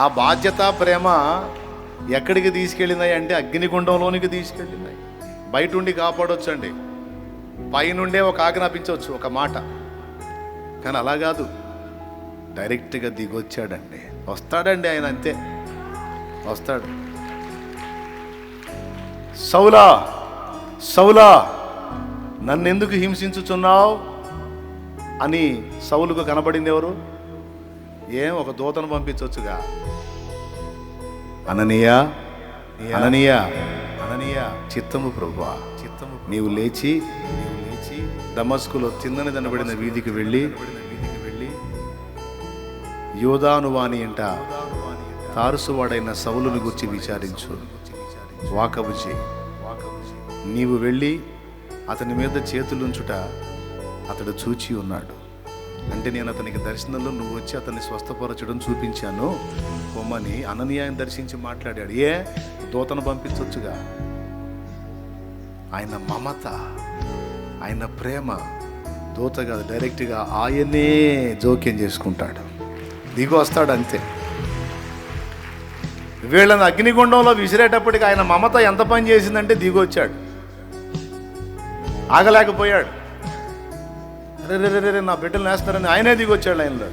ఆ బాధ్యత ప్రేమ ఎక్కడికి తీసుకెళ్ళినాయి అంటే అగ్నిగుండంలోనికి తీసుకెళ్ళినాయి. బయట ఉండి కాపాడొచ్చండి, పైనుండే ఒక ఆజ్ఞాపించవచ్చు ఒక మాట, కానీ అలా కాదు, డైరెక్ట్గా దిగొచ్చాడండి. వస్తాడండి ఆయన, అంతే వస్తాడు. సౌలా సౌలా నన్నెందుకు హింసించుచున్నావు అని సౌలుకు కనబడింది ఎవరు? ఒక దూతను పంపించవచ్చుగా. అననీయ అననీయ అననీయ, చిత్తము ప్రభువా, చిత్తము, నీవు లేచి దమస్కులో తిన్నని దనబడిన వీధికి వెళ్ళి యోదానువాని ఇంట తారుసువాడైన సౌలును గురించి విచారించు, వాకబు చేయి. నీవు వెళ్ళి అతని మీద చేతులుంచుట అతడు చూచి ఉన్నాడు. అంటే నేను అతనికి దర్శనంలో నువ్వు వచ్చి అతన్ని స్వస్థపరచడం చూపించాను పొమ్మని అననీయాన్ని దర్శించి మాట్లాడాడు. దూతను పంపించవచ్చుగా. ఆయన మమత, ఆయన ప్రేమ దూతగా డైరెక్ట్గా ఆయనే జోక్యం చేసుకుంటాడు, దిగి వస్తాడు అంతే. వీళ్ళని అగ్నిగుండంలో విసిరేటప్పటికి ఆయన మమత ఎంత పని చేసిందంటే దిగి వచ్చాడు, ఆగలేకపోయాడు. రే నా బిడ్డలు వేస్తారని ఆయనే దిగొచ్చాడు లైన్లో.